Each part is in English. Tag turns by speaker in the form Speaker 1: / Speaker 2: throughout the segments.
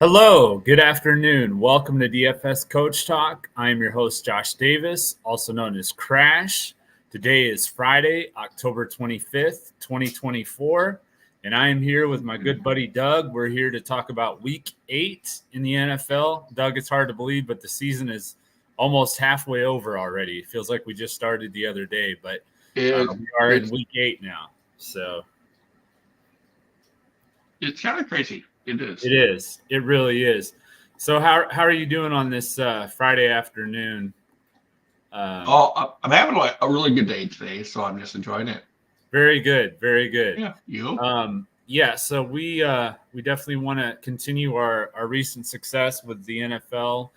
Speaker 1: Hello, good afternoon. Welcome to DFS Coach Talk. I'm your host, Josh Davis, also known as Crash. Today is Friday, October 25th, 2024, and I am here with my good buddy, Doug. We're here to talk about Week 8 in the NFL. Doug, it's hard to believe, but the season is almost halfway over already. It feels like we just started the other day, but we are in Week 8 now, so.
Speaker 2: It's kind of crazy. It is.
Speaker 1: It is. It really is. So how are you doing on this Friday afternoon?
Speaker 2: I'm having a really good day today, so I'm just enjoying it.
Speaker 1: Very good. Very good.
Speaker 2: Yeah. You?
Speaker 1: So we definitely want to continue our recent success with the NFL.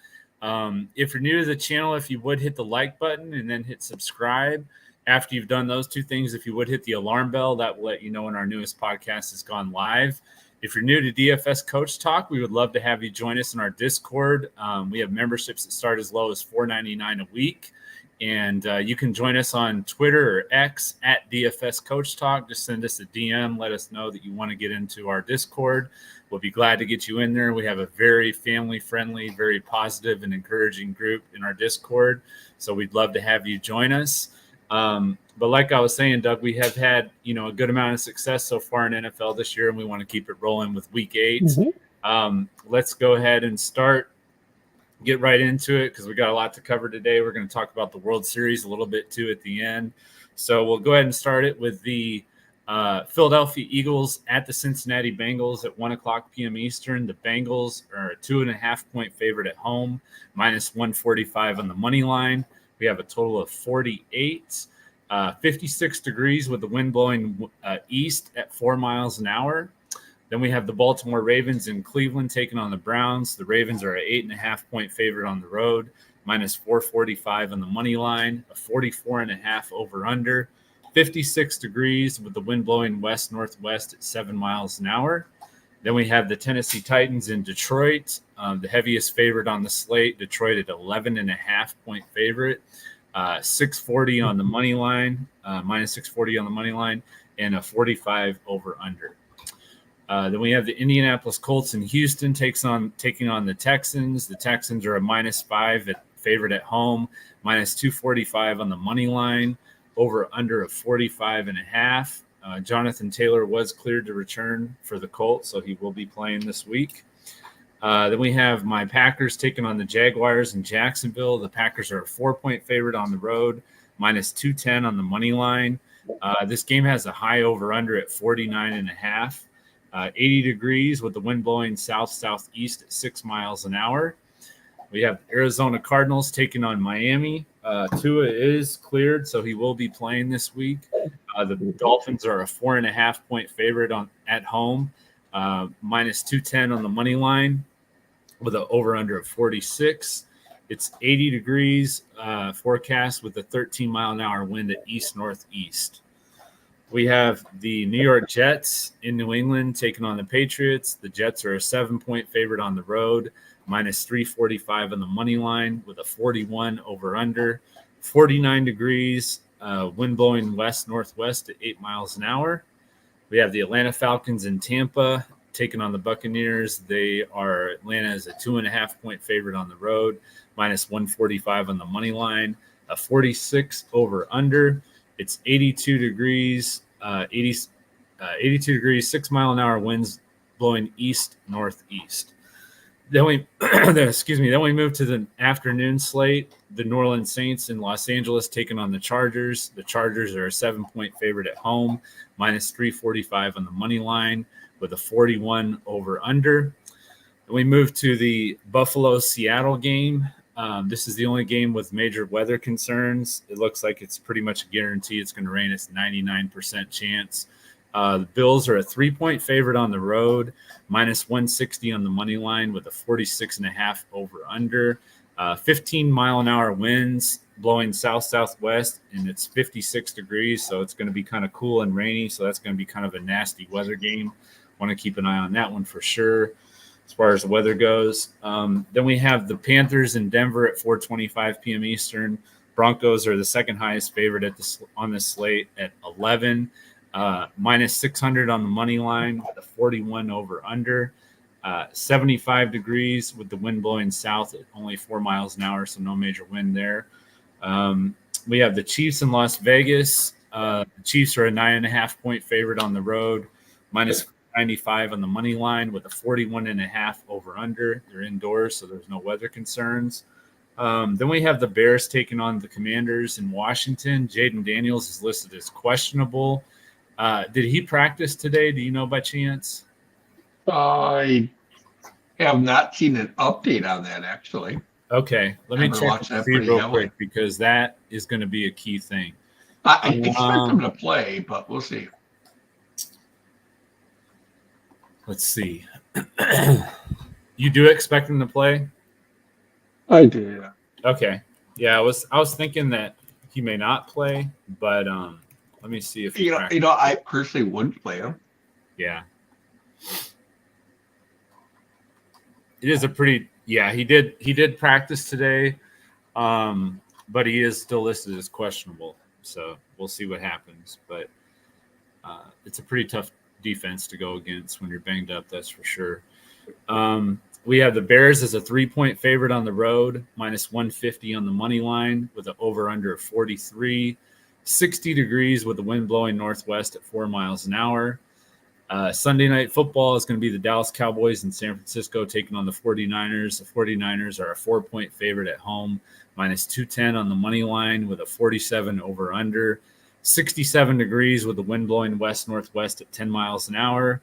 Speaker 1: If you're new to the channel, if you would hit the like button and then hit subscribe. After you've done those two things, if you would hit the alarm bell, that will let you know when our newest podcast has gone live. If you're new to DFS Coach Talk, we would love to have you join us in our Discord. We have memberships that start as low as $4.99 a week. And you can join us on Twitter or X at DFS Coach Talk. Just send us a DM. Let us know that you want to get into our Discord. We'll be glad to get you in there. We have a very family-friendly, very positive and encouraging group in our Discord. So we'd love to have you join us. But like I was saying, Doug, we have had, a good amount of success so far in NFL this year, and we want to keep it rolling with Week 8. Mm-hmm. Let's go ahead and get right into it because we got a lot to cover today. We're going to talk about the World Series a little bit too at the end. So we'll go ahead and start it with the Philadelphia Eagles at the Cincinnati Bengals at 1:00 p.m. Eastern. The Bengals are a 2.5-point favorite at home, minus 145 on the money line. We have a total of 48, 56 degrees with the wind blowing east at 4 miles an hour. Then we have the Baltimore Ravens in Cleveland taking on the Browns. The Ravens are an 8.5-point favorite on the road, minus 445 on the money line, a 44.5 over under, 56 degrees with the wind blowing west-northwest at 7 miles an hour. Then we have the Tennessee Titans in Detroit, the heaviest favorite on the slate. Detroit at 11.5-point favorite, 640 on the money line, minus 640 on the money line, and a 45 over under. Then we have the Indianapolis Colts in Houston taking on the Texans. The Texans are a minus 5 favorite at home, minus 245 on the money line, over under of 45.5. Jonathan Taylor was cleared to return for the Colts, so he will be playing this week. Then we have my Packers taking on the Jaguars in Jacksonville. The Packers are a 4-point favorite on the road, minus 210 on the money line. This game has a high over-under at 49.5. 80 degrees with the wind blowing south-southeast at 6 miles an hour. We have Arizona Cardinals taking on Miami. Tua is cleared, so he will be playing this week. The Dolphins are a 4.5-point favorite at home, minus 210 on the money line with an over-under of 46. It's 80 degrees forecast with a 13-mile-an-hour wind at east-northeast. We have the New York Jets in New England taking on the Patriots. The Jets are a 7-point favorite on the road, minus 345 on the money line with a 41 over under, 49 degrees, wind blowing west-northwest at 8 miles an hour. We have the Atlanta Falcons in Tampa taking on the Buccaneers. Atlanta is a 2.5-point favorite on the road, minus 145 on the money line, a 46 over under. It's 82 degrees, 82 degrees, 6 mile an hour winds blowing east-northeast. Then we move to the afternoon slate. The New Orleans Saints in Los Angeles taking on the Chargers. The Chargers are a 7-point favorite at home, minus 345 on the money line with a 41 over under. Then we move to the Buffalo-Seattle game. This is the only game with major weather concerns. It looks like it's pretty much a guarantee it's going to rain. It's 99% chance. The Bills are a 3-point favorite on the road, minus 160 on the money line with a 46.5 over under. 15-mile-an-hour winds blowing south-southwest, and it's 56 degrees, so it's going to be kind of cool and rainy, so that's going to be kind of a nasty weather game. Want to keep an eye on that one for sure as far as the weather goes. Then we have the Panthers in Denver at 4:25 p.m. Eastern. Broncos are the second highest favorite on this slate at 11, minus 600 on the money line with a 41 over under. 75 degrees with the wind blowing south at only 4 miles an hour, so no major wind there. We have the Chiefs in Las Vegas. The Chiefs are a 9.5-point favorite on the road, minus 95 on the money line with a 41.5 over under. They're indoors, so there's no weather concerns. Then we have the Bears taking on the Commanders in Washington. Jaden Daniels is listed as questionable. Did he practice today? Do you know by chance?
Speaker 2: I have not seen an update on that, actually.
Speaker 1: Okay, let me check and see real quick because that is going to be a key thing.
Speaker 2: I expect him to play, but we'll see.
Speaker 1: Let's see. You do expect him to play?
Speaker 2: I do. Yeah.
Speaker 1: Okay. Yeah, I was thinking that he may not play, but let me see if
Speaker 2: I personally wouldn't play him.
Speaker 1: Yeah. It is a pretty he did practice today, but he is still listed as questionable. So we'll see what happens. But it's a pretty tough defense to go against when you're banged up, that's for sure. We have the Bears as a 3-point favorite on the road, minus 150 on the money line with an over-under of 43. 60 degrees with the wind blowing northwest at 4 miles an hour. Sunday night football is going to be the Dallas Cowboys in San Francisco taking on the 49ers. The 49ers are a 4-point favorite at home, minus 210 on the money line with a 47 over-under. 67 degrees with the wind blowing west-northwest at 10 miles an hour.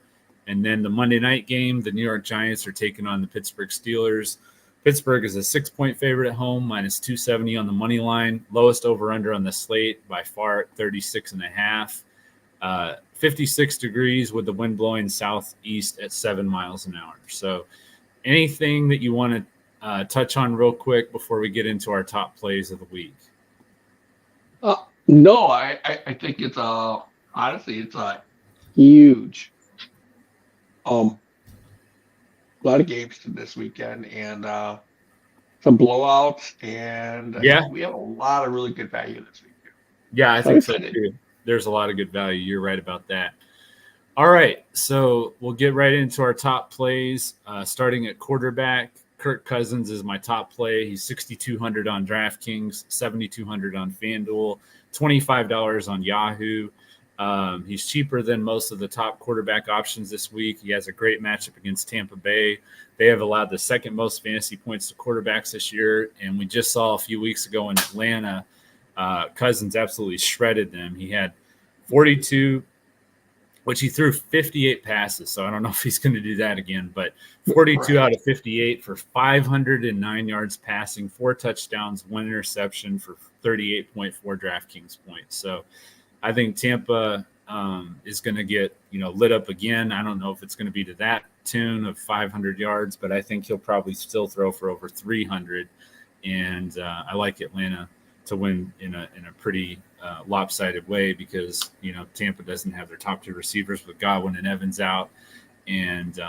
Speaker 1: And then the Monday night game, the New York Giants are taking on the Pittsburgh Steelers. Pittsburgh is a 6-point favorite at home, minus 270 on the money line. Lowest over-under on the slate by far at 36.5. 56 degrees with the wind blowing southeast at 7 miles an hour. So anything that you want to touch on real quick before we get into our top plays of the week?
Speaker 2: No, I think it's honestly it's a huge a lot of games this weekend and some blowouts and we have a lot of really good value this weekend.
Speaker 1: Yeah, I think so too. There's a lot of good value. You're right about that. All right, so we'll get right into our top plays. Starting at quarterback, Kirk Cousins is my top play. He's $6,200 on DraftKings, $7,200 on Fanduel, $25 on Yahoo. He's cheaper than most of the top quarterback options this week. He has a great matchup against Tampa Bay. They have allowed the second most fantasy points to quarterbacks this year, and we just saw a few weeks ago in Atlanta, Cousins absolutely shredded them. He had 42, which he threw 58 passes, so I don't know if he's going to do that again, but 42 out of 58 for 509 yards passing, 4 touchdowns, 1 interception for 38.4 DraftKings points. So I think Tampa is going to get lit up again. I don't know if it's going to be to that tune of 500 yards, but I think he'll probably still throw for over 300. And I like Atlanta to win in a pretty lopsided way because Tampa doesn't have their top 2 receivers with Godwin and Evans out, and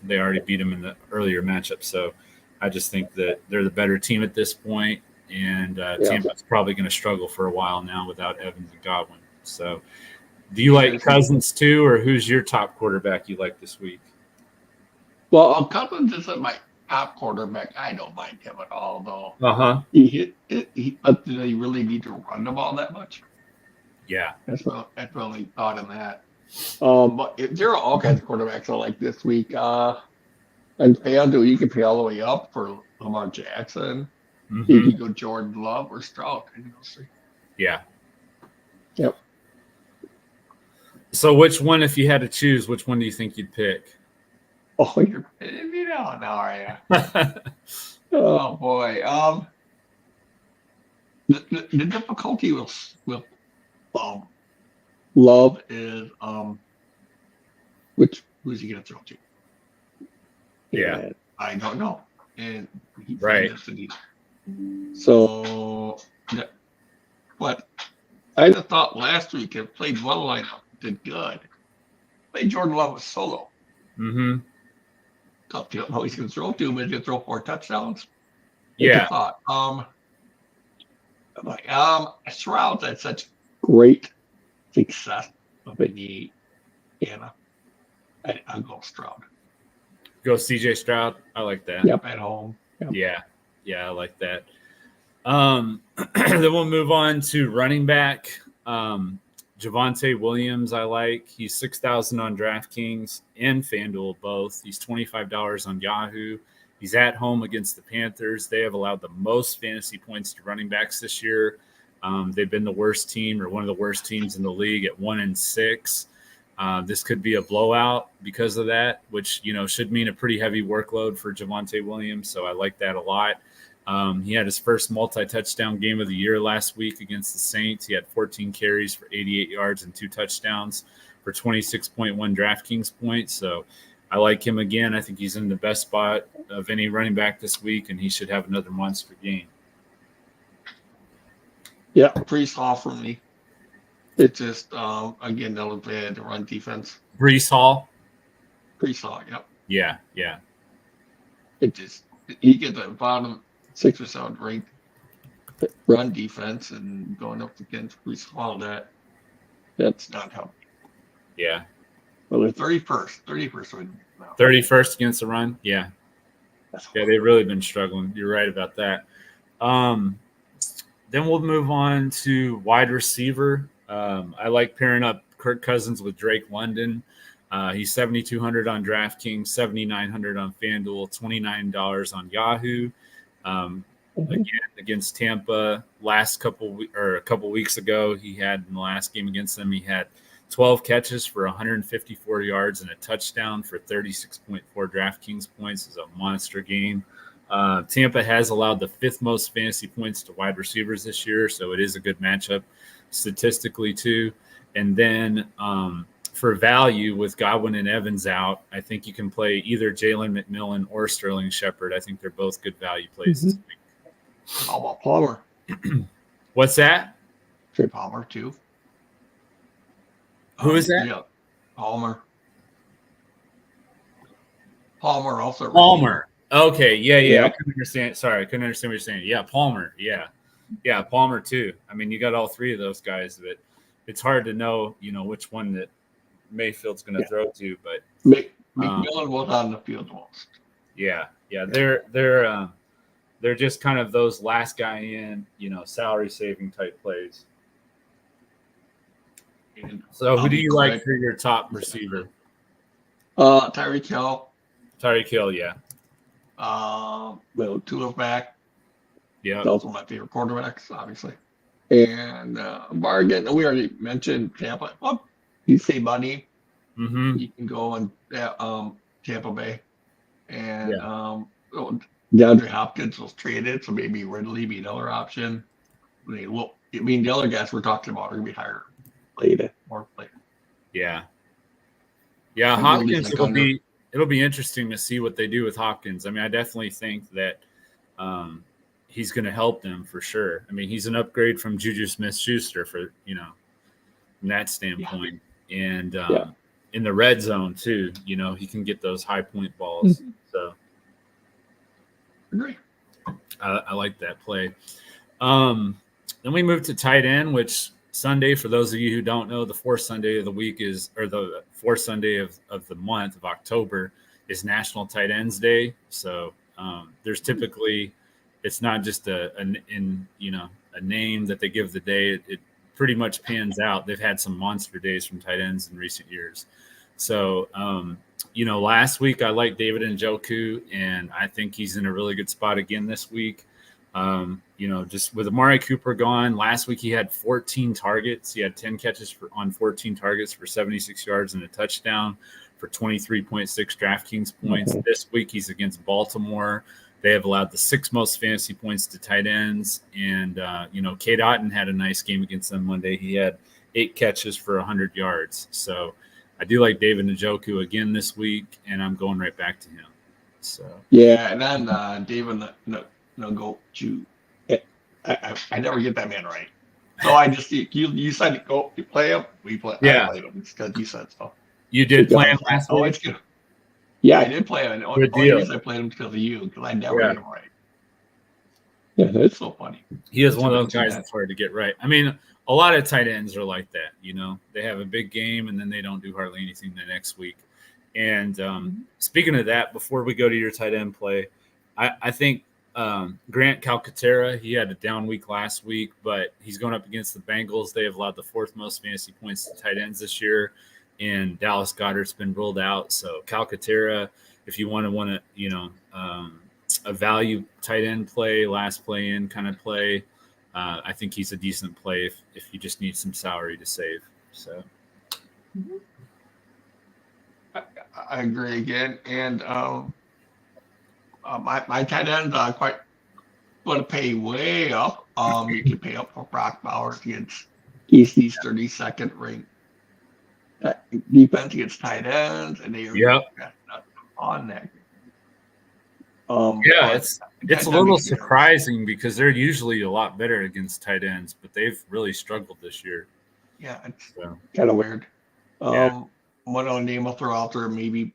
Speaker 1: they already beat them in the earlier matchup. So I just think that they're the better team at this point, and Tampa's probably going to struggle for a while now without Evans and Godwin. So do you like Cousins too, or who's your top quarterback you like this week?
Speaker 2: Well, Cousins isn't my top quarterback. I don't mind him at all, though. He do they really need to run the ball that much?
Speaker 1: Yeah,
Speaker 2: that's really thought in that. But there are all kinds of quarterbacks I like this week. And Fanduel, you can pay all the way up for Lamar Jackson. You can go Jordan Love or Stroud.
Speaker 1: Yeah.
Speaker 2: Yep.
Speaker 1: So which one, if you had to choose, which one do you think you'd pick?
Speaker 2: Oh, you're kidding me now, are you? Oh boy. The difficulty with Love is who's he gonna throw to?
Speaker 1: Yeah,
Speaker 2: and I don't know. And
Speaker 1: right.
Speaker 2: So, but I just thought last week it played well lineup, did good. Played Jordan Love with solo. Tough to know he's going to throw to him. He's going to throw 4 touchdowns.
Speaker 1: Yeah.
Speaker 2: Thought. Stroud's had such great success up in the I'll go Stroud.
Speaker 1: Go CJ Stroud. I like that.
Speaker 2: Yep, at home. Yep.
Speaker 1: Yeah, I like that. Then we'll move on to running back. Javonte Williams, I like. He's 6,000 on DraftKings and Fanduel both. He's $25 on Yahoo. He's at home against the Panthers. They have allowed the most fantasy points to running backs this year. They've been the worst team or one of the worst teams in the league at 1-6. This could be a blowout because of that, which should mean a pretty heavy workload for Javonte Williams. So I like that a lot. He had his first multi-touchdown game of the year last week against the Saints. He had 14 carries for 88 yards and 2 touchdowns for 26.1 DraftKings points. So I like him again. I think he's in the best spot of any running back this week, and he should have another monster game.
Speaker 2: Yeah, Brees Hall for me. It's just, again, they'll play the run defense.
Speaker 1: Brees Hall?
Speaker 2: Brees Hall, yep.
Speaker 1: Yeah.
Speaker 2: It just, you get the bottom 6 or 7 ranked run defense and going up against Brees Hall, that's not helping.
Speaker 1: Yeah.
Speaker 2: Well, they're 31st right now.
Speaker 1: 31st against the run? Yeah. Yeah, they've really been struggling. You're right about that. Then we'll move on to wide receiver. I like pairing up Kirk Cousins with Drake London. He's 7,200 on DraftKings, 7,900 on FanDuel, $29 on Yahoo. Again, against Tampa, a couple weeks ago, he had in the last game against them, he had 12 catches for 154 yards and a touchdown for 36.4 DraftKings points. Is a monster game. Tampa has allowed the 5th most fantasy points to wide receivers this year, so it is a good matchup statistically too. And then for value with Godwin and Evans out, I think you can play either Jalen McMillan or Sterling Shepard. I think they're both good value plays this week.
Speaker 2: How about Palmer?
Speaker 1: What's that?
Speaker 2: Trey Palmer too.
Speaker 1: Who is that?
Speaker 2: Yeah, Palmer also.
Speaker 1: Palmer. Okay, yeah.
Speaker 2: Yeah.
Speaker 1: I couldn't understand. Sorry, I couldn't understand what you're saying. Yeah, Palmer. Yeah, Palmer too. I mean, you got all 3 of those guys, but it's hard to know, which one that Mayfield's going to throw to. But
Speaker 2: McMillan was on the field most.
Speaker 1: Yeah, they're just kind of those last guy in, salary saving type plays. So who do you like for your top receiver?
Speaker 2: Tyreek Hill.
Speaker 1: Tyreek Hill, yeah.
Speaker 2: Tua back.
Speaker 1: Yeah.
Speaker 2: Those are my favorite quarterbacks, obviously. And bargain, we already mentioned Tampa. Well, you say money.
Speaker 1: Mm-hmm.
Speaker 2: You can go on Tampa Bay. And DeAndre Hopkins was traded, so maybe Ridley be another option. The other guys we're talking about are going to be higher. More later.
Speaker 1: Yeah. Hopkins it'll be interesting to see what they do with Hopkins. I mean, I definitely think that he's going to help them for sure. I mean, he's an upgrade from Juju Smith-Schuster from that standpoint. Yeah. And in the red zone too, he can get those high point balls. Mm-hmm. So
Speaker 2: agree.
Speaker 1: I like that play. Then we move to tight end, which Sunday, for those of you who don't know, the 4th Sunday of the week the 4th Sunday of the month of October is National Tight Ends Day. So there's typically, it's not just a name that they give the day. It pretty much pans out. They've had some monster days from tight ends in recent years. So, last week I liked David Njoku, and I think he's in a really good spot again this week. Just with Amari Cooper gone, last week he had 14 targets. He had 10 catches on 14 targets for 76 yards and a touchdown for 23.6 DraftKings points. Mm-hmm. This week he's against Baltimore. They have allowed the 6th most fantasy points to tight ends. And, Cade Otton had a nice game against them Monday. He had 8 catches for 100 yards. So I do like David Njoku again this week, and I'm going right back to him. So
Speaker 2: yeah, and then David Njoku. I never get that man right. So I just you said you play him. We play.
Speaker 1: Yeah,
Speaker 2: I played him because you said so.
Speaker 1: You did play him last week.
Speaker 2: It's good. Yeah, I did play him. The only reason I played him because of you, because I never get him right. Yeah, that's so funny.
Speaker 1: He is one of those guys that's hard to get right. I mean, a lot of tight ends are like that. They have a big game and then they don't do hardly anything the next week. And speaking of that, before we go to your tight end play, I think Grant Calcaterra, he had a down week last week, but he's going up against the Bengals. They have allowed the fourth most fantasy points to tight ends this year, and Dallas Goedert's been ruled out. So Calcaterra, if you want a value tight end play, last play in kind of play, I think he's a decent play if you just need some salary to save. So.
Speaker 2: I agree again, and my tight ends are quite going to pay way up. You can pay up for Brock Bowers against EC's 32nd ranked defense against tight ends, and they are on that.
Speaker 1: It's a little surprising because they're usually a lot better against tight ends, but they've really struggled this year.
Speaker 2: Yeah, it's kind of weird. One other name I'll throw out there, maybe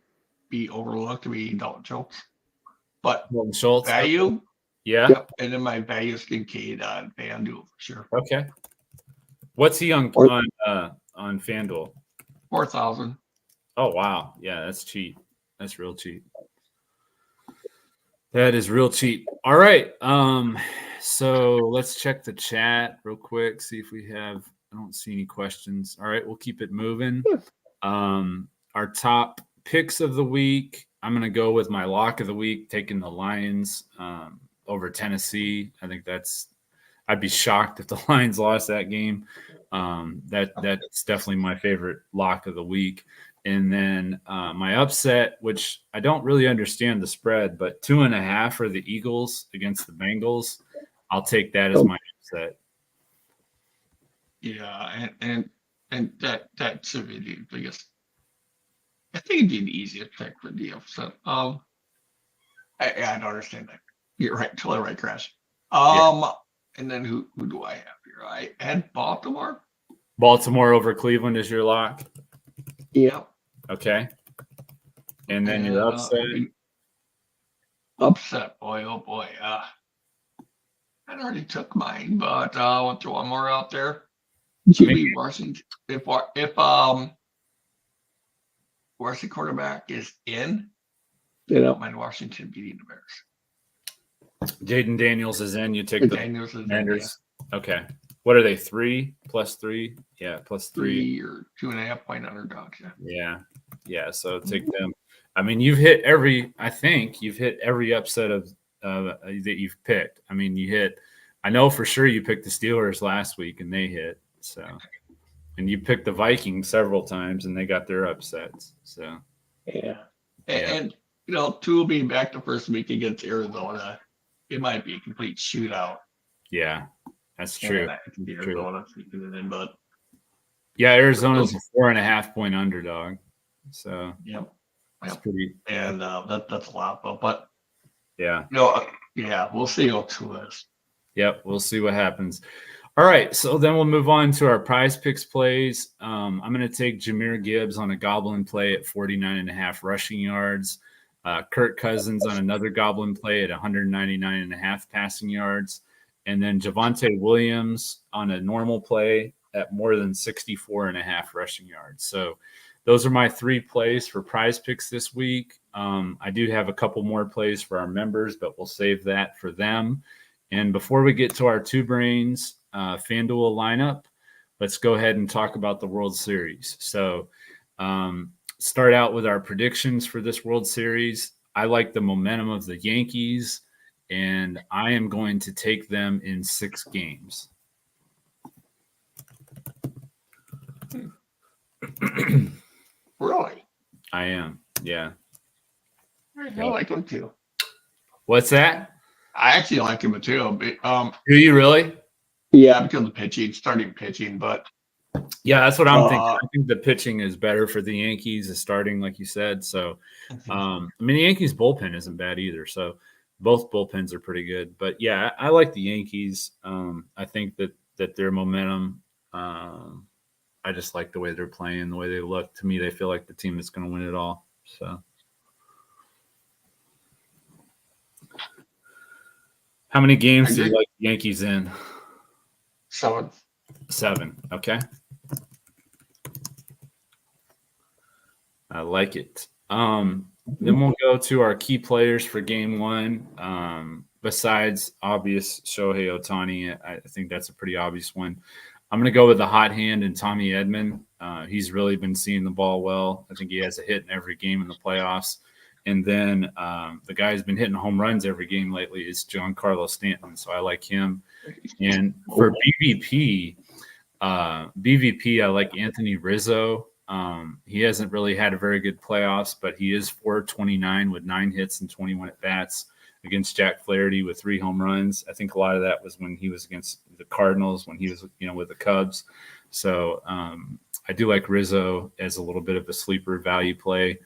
Speaker 2: be overlooked, to be Dalton Schultz. But
Speaker 1: Dalton Schultz,
Speaker 2: value,
Speaker 1: yep.
Speaker 2: And then my value is Kincaid on Fanduel for sure.
Speaker 1: Okay. What's he on Fanduel?
Speaker 2: 4,000.
Speaker 1: Oh wow, yeah, that's cheap. That's real cheap. That is real cheap. All right. So let's check the chat real quick, see if we have. I don't see any questions. All right, we'll keep it moving. Our top picks of the week. I'm going to go with my lock of the week, taking the Lions over Tennessee. I think I'd be shocked if the Lions lost that game. That's definitely my favorite lock of the week. And then my upset, which I don't really understand the spread, but 2.5 for the Eagles against the Bengals. I'll take that as my upset.
Speaker 2: Yeah, and that should be the biggest. I think it'd be the easiest pick for the upset. I don't understand that. You're right, totally right, Crash. And then who do I have here? I had Baltimore.
Speaker 1: Baltimore over Cleveland is your lock.
Speaker 2: Yeah.
Speaker 1: Okay. And then your upset.
Speaker 2: Upset, boy, oh boy. I already took mine, but I'll throw one more out there. Jimmy Washington. If Washington quarterback is in, they don't mind Washington beating the Bears.
Speaker 1: Jaden Daniels is in. You take the
Speaker 2: Daniels is
Speaker 1: Commanders. Yeah. Okay. What are they? 3 plus 3? Yeah, plus 3
Speaker 2: or 2.5 point underdogs.
Speaker 1: Yeah. So take them. I mean, you've hit every upset of that you've picked. I mean, you hit. I know for sure you picked the Steelers last week and they hit. So, and you picked the Vikings several times and they got their upsets. So,
Speaker 2: and two being back the first week against Arizona, it might be a complete shootout.
Speaker 1: Yeah, that's true.
Speaker 2: Arizona, but
Speaker 1: Arizona's a 4.5 point underdog. So
Speaker 2: that's
Speaker 1: pretty.
Speaker 2: And that's a lot, but we'll see how two is.
Speaker 1: Yep, we'll see what happens. All right, so then we'll move on to our Prizepicks plays. I'm going to take Jahmyr Gibbs on a goblin play at 49.5 rushing yards. Kirk Cousins on another goblin play at 199.5 passing yards. And then Javonte Williams on a normal play at more than 64.5 rushing yards. So those are my 3 plays for Prizepicks this week. I do have a couple more plays for our members, but we'll save that for them. And before we get to our Two Brains FanDuel lineup, let's go ahead and talk about the World Series. So start out with our predictions for this World Series. I like the momentum of the Yankees, and I am going to take them in 6 games.
Speaker 2: Really?
Speaker 1: I am, yeah.
Speaker 2: I like them too.
Speaker 1: What's that?
Speaker 2: I actually like him too.
Speaker 1: Do you really?
Speaker 2: Yeah, because of the starting pitching, but
Speaker 1: yeah, that's what I'm thinking. I think the pitching is better for the Yankees, is starting, like you said. So, I mean, the Yankees bullpen isn't bad either. So, both bullpens are pretty good. But yeah, I like the Yankees. I think that their momentum. I just like the way they're playing, the way they look. To me, they feel like the team that's going to win it all. So. How many games do you like the Yankees in?
Speaker 2: 7.
Speaker 1: 7. Okay. I like it. Then we'll go to our key players for game one. Besides obvious Shohei Ohtani, I think that's a pretty obvious one. I'm going to go with the hot hand and Tommy Edman. He's really been seeing the ball well. I think he has a hit in every game in the playoffs. And then the guy who's been hitting home runs every game lately is Giancarlo Stanton. So I like him. And for BVP, I like Anthony Rizzo. He hasn't really had a very good playoffs, but he is 429 with 9 hits and 21 at bats against Jack Flaherty with 3 home runs. I think a lot of that was when he was against the Cardinals, when he was, with the Cubs. So I do like Rizzo as a little bit of a sleeper value play.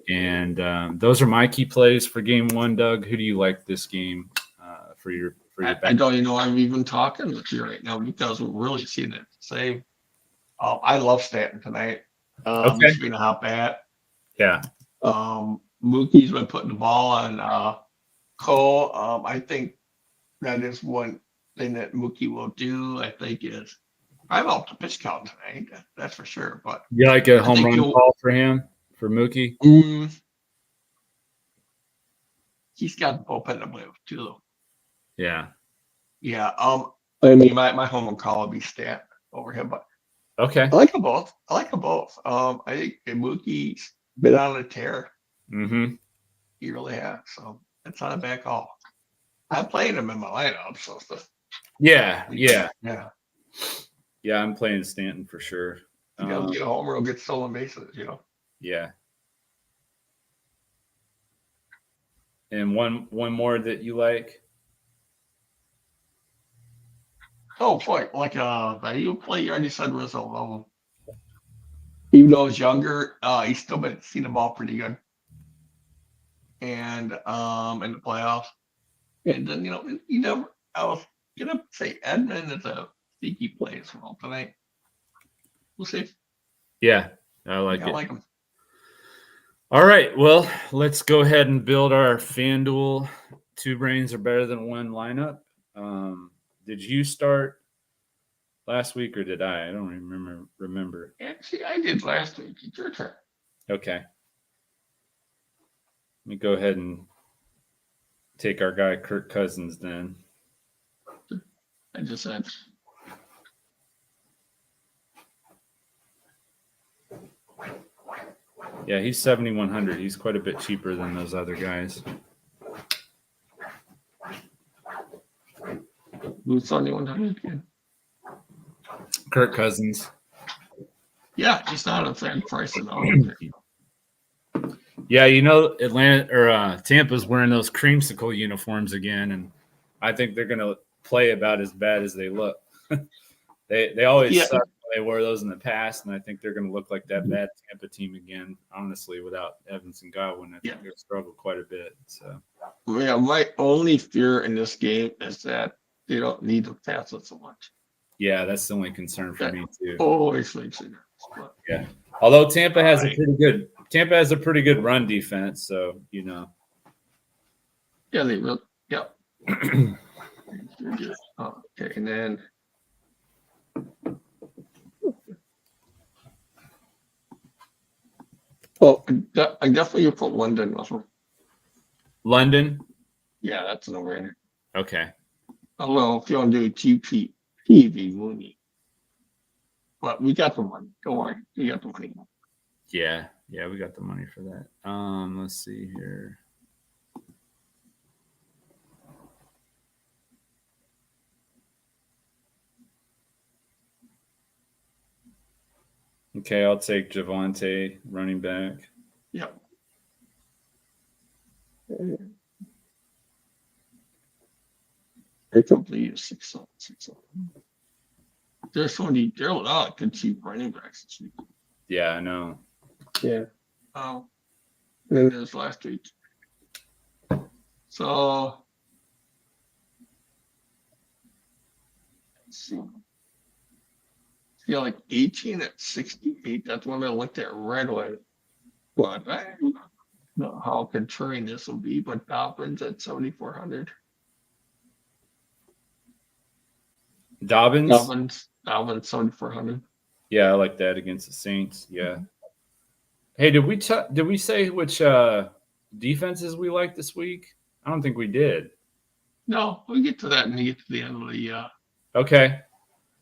Speaker 1: And those are my key plays for game one. Doug, who do you like this game for your
Speaker 2: I don't even know I'm even talking with you right now because we're really seeing it the same. I love Stanton tonight. He's been a hot bat.
Speaker 1: Yeah.
Speaker 2: Mookie's been putting the ball on Cole. I think that is one thing that Mookie will do. I think is I'm off the pitch count tonight. That's for sure. But
Speaker 1: you like a home run call for him, for Mookie?
Speaker 2: He's got the bullpen to play with too.
Speaker 1: Yeah.
Speaker 2: Yeah. I mean, my home run call would be Stanton over him, but
Speaker 1: okay.
Speaker 2: I like them both. I think Mookie's been on a tear.
Speaker 1: Mm-hmm.
Speaker 2: He really has. So that's not a bad call. I'm playing him in my lineup. So
Speaker 1: yeah.
Speaker 2: Yeah,
Speaker 1: I'm playing Stanton for sure.
Speaker 2: He'll get a homer, he'll get stolen bases,
Speaker 1: Yeah. And one more that you like?
Speaker 2: Oh boy, like you play. You already said Rizzo. Even though he's younger, he's still been seeing the ball pretty good. And in the playoffs, and then I was gonna say Edmund is a sneaky play as well tonight. We'll see.
Speaker 1: Yeah, I like it.
Speaker 2: I like him.
Speaker 1: All right, well, let's go ahead and build our Fanduel 2 brains are better than one lineup. Did you start last week or did I? I don't remember.
Speaker 2: Actually, I did last week. It's your turn.
Speaker 1: Okay. Let me go ahead and take our guy Kirk Cousins then.
Speaker 2: I just said.
Speaker 1: Yeah, he's 7,100. He's quite a bit cheaper than those other guys.
Speaker 2: Who's 7,100 again?
Speaker 1: Kirk Cousins.
Speaker 2: Yeah, he's not a fan price at all.
Speaker 1: Yeah, Tampa's wearing those creamsicle uniforms again, and I think they're going to play about as bad as they look. They always suck when they wore those in the past, and I think they're going to look like that bad Tampa team again. Honestly, without Evans and Godwin, I think they'll struggle quite a bit. So,
Speaker 2: yeah, my only fear in this game is that they don't need to pass it so much.
Speaker 1: Yeah, that's the only concern for me too.
Speaker 2: Always makes it.
Speaker 1: Yeah, although Tampa has a pretty good run defense, so
Speaker 2: Yeah, they will. Yeah. Okay, and then. Oh, I definitely put London, Russell.
Speaker 1: London?
Speaker 2: Yeah, that's a no-brainer.
Speaker 1: Okay.
Speaker 2: Although, if you want to do TV, Mooney. But we got the money. Don't worry. We got the money.
Speaker 1: Yeah, we got the money for that. Let's see here. Okay, I'll take Javonte, running back.
Speaker 2: Yep. They complete 6 There's so many. There are a lot of good cheap running backs this week.
Speaker 1: Yeah, I know.
Speaker 2: Yeah. And then there's last week. So let's see. Yeah, like 18 at 68. That's one I looked at right away. But I don't know how contrarian this will be, but Dobbins at 7,400. Dobbins 7,400.
Speaker 1: Yeah, I like that against the Saints. Yeah. Hey, did we say which defenses we like this week? I don't think we did.
Speaker 2: No, we get to that when we get to the end of the.
Speaker 1: Okay.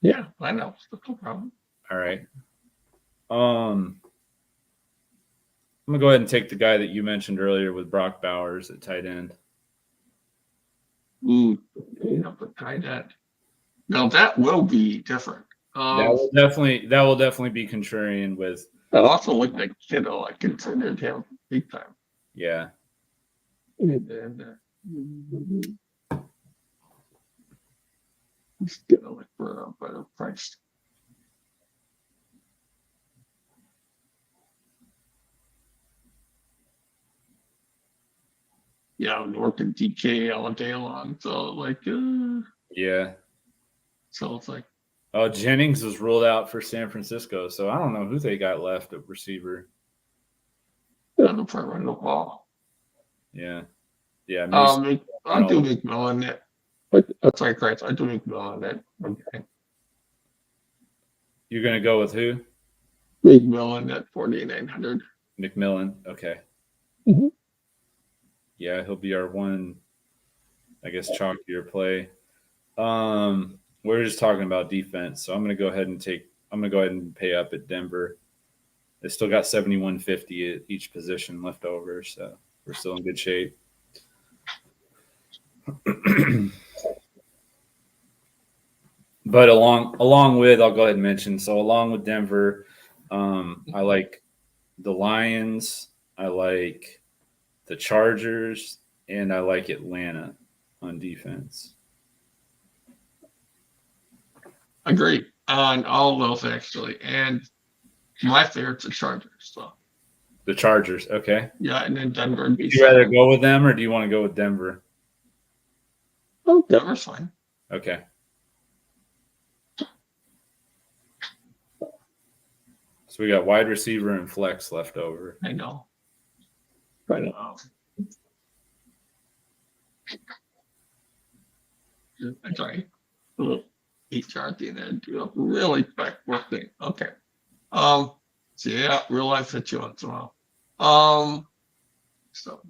Speaker 2: Yeah, I know. No problem.
Speaker 1: All right. I'm gonna go ahead and take the guy that you mentioned earlier with Brock Bowers at tight end.
Speaker 2: Ooh, the tight end. Now that will be different.
Speaker 1: That will definitely be contrarian with.
Speaker 2: I also looked at Kittle. I considered him big time.
Speaker 1: Yeah.
Speaker 2: And he's gonna look for a better price. Yeah, I'm working DK all day long, so
Speaker 1: Yeah.
Speaker 2: so it's like.
Speaker 1: Oh, Jennings was ruled out for San Francisco, so I don't know who they got left at receiver.
Speaker 2: I'm trying to run the ball.
Speaker 1: Yeah. Yeah.
Speaker 2: I'll do McMillan. That's right, Christ. I do McMillan. Okay.
Speaker 1: You're gonna go with who?
Speaker 2: McMillan at 4,900.
Speaker 1: McMillan. Okay.
Speaker 2: Mm-hmm.
Speaker 1: Yeah, he'll be our one, I guess, chalkier play. We're just talking about defense, so I'm gonna go ahead and pay up at Denver. They still got 7,150 at each position left over, so we're still in good shape. But along with, I'll go ahead and mention. So along with Denver, I like the Lions, I like the Chargers, and I like Atlanta on defense.
Speaker 2: Agree on all of those actually, and my favorite's the Chargers. So
Speaker 1: The Chargers, okay.
Speaker 2: yeah, and then Denver would be.
Speaker 1: Do you rather go with them or do you want to go with Denver?
Speaker 2: Oh, Denver's fine.
Speaker 1: Okay. So we got wide receiver and flex left over.
Speaker 2: I know. Right now. I'm sorry. HR thing and do a really quick work thing. Okay. So yeah, real life situations. Well. So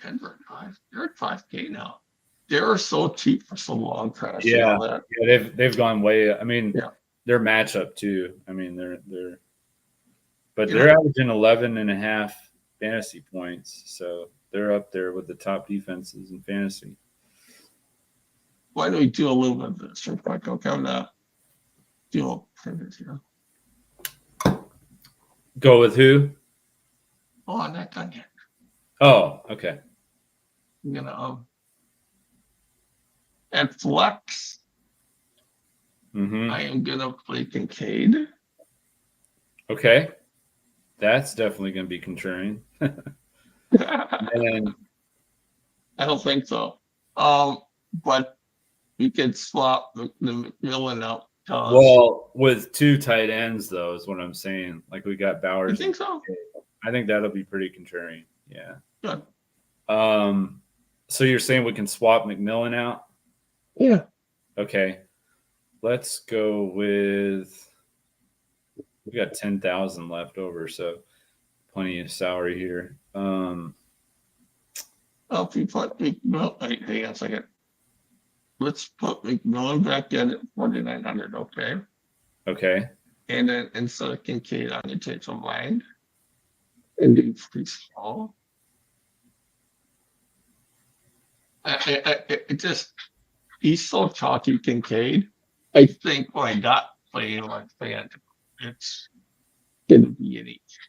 Speaker 2: Denver 5. They're at 5K now. They were so cheap for so long.
Speaker 1: Yeah, they've gone way. I mean,
Speaker 2: yeah.
Speaker 1: Their matchup too. I mean, they're averaging 11.5 fantasy points, so they're up there with the top defenses in fantasy.
Speaker 2: Why don't we do a little bit of this? Real quick, okay, I'm gonna do a pivot here.
Speaker 1: Go with who?
Speaker 2: Oh, I'm not done yet.
Speaker 1: Oh, okay.
Speaker 2: I'm gonna at flex.
Speaker 1: Mm-hmm.
Speaker 2: I am gonna play Kincaid.
Speaker 1: Okay, that's definitely gonna be contrarian. And
Speaker 2: I don't think so. But we could swap the McMillan out.
Speaker 1: Well, with two tight ends, though, is what I'm saying. Like we got Bowers.
Speaker 2: You think so?
Speaker 1: I think that'll be pretty contrarian. Yeah.
Speaker 2: Good.
Speaker 1: So you're saying we can swap McMillan out?
Speaker 2: Yeah.
Speaker 1: Okay. Let's go with. We got 10,000 left over, so plenty of salary here.
Speaker 2: If you put McMillan, hang on a second. Let's put McMillan back in at 4,900, okay?
Speaker 1: Okay.
Speaker 2: And then instead of Kincaid, I'm going to take some land and do pretty small. It just, he's so chalky, Kincaid. I think why not playing like fan? It's going to be an each.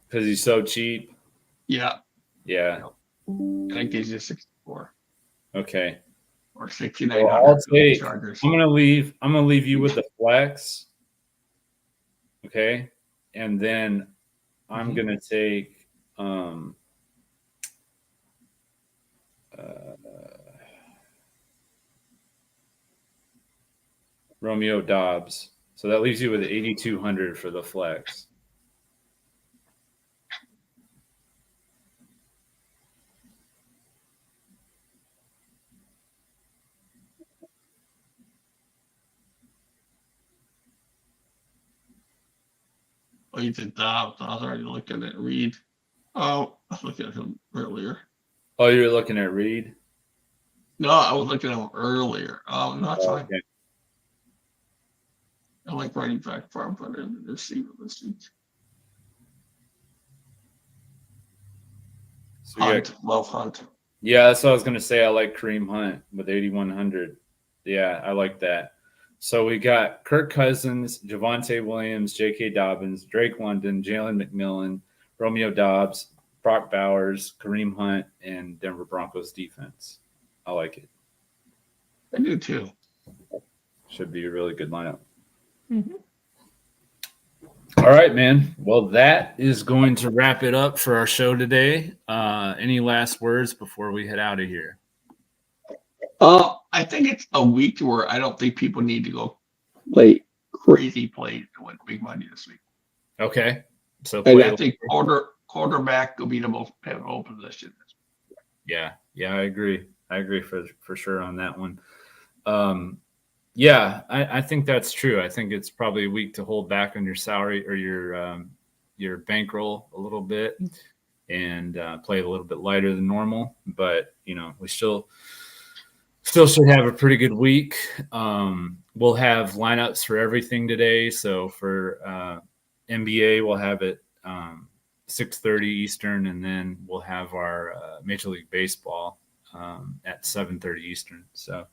Speaker 1: Because he's so cheap.
Speaker 2: Yeah.
Speaker 1: Yeah.
Speaker 2: And that gives you 64.
Speaker 1: Okay.
Speaker 2: Or 69.
Speaker 1: Well, I'll take. I'm gonna leave you with the flex. Okay, and then I'm gonna take Romeo Dobbs. So that leaves you with 8,200 for the flex.
Speaker 2: he's a Dobbs. I was already looking at Reed. Oh, I was looking at him earlier.
Speaker 1: Oh, you're looking at Reed?
Speaker 2: No, I was looking at him earlier. No, that's fine.
Speaker 1: Okay.
Speaker 2: I like running back farm better than the receiver this week.
Speaker 1: So
Speaker 2: Hunt, love Hunt.
Speaker 1: Yeah, that's what I was gonna say. I like Kareem Hunt with 8,100. Yeah, I like that. So we got Kirk Cousins, Javonte Williams, J.K. Dobbins, Drake London, Jalen McMillan, Romeo Dobbs, Brock Bowers, Kareem Hunt, and Denver Broncos defense. I like it.
Speaker 2: I do too.
Speaker 1: Should be a really good lineup.
Speaker 2: Mm-hmm.
Speaker 1: All right, man. Well, that is going to wrap it up for our show today. Any last words before we head out of here?
Speaker 2: I think it's a week where I don't think people need to go play crazy plays to win big money this week.
Speaker 1: Okay. So
Speaker 2: I think quarterback will be the most pivotal position.
Speaker 1: Yeah, I agree. I agree for sure on that one. Yeah, I think that's true. I think it's probably a week to hold back on your salary or your bankroll a little bit and play a little bit lighter than normal. But we still should have a pretty good week. We'll have lineups for everything today. So for NBA, we'll have it 6:30 Eastern, and then we'll have our Major League Baseball at 7:30 Eastern. So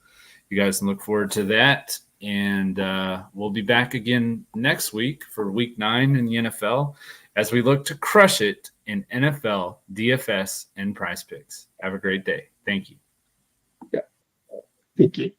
Speaker 1: you guys can look forward to that. And we'll be back again next week for week 9 in the NFL as we look to crush it in NFL, DFS, and Prize Picks. Have a great day. Thank you.
Speaker 2: Yeah. Thank you.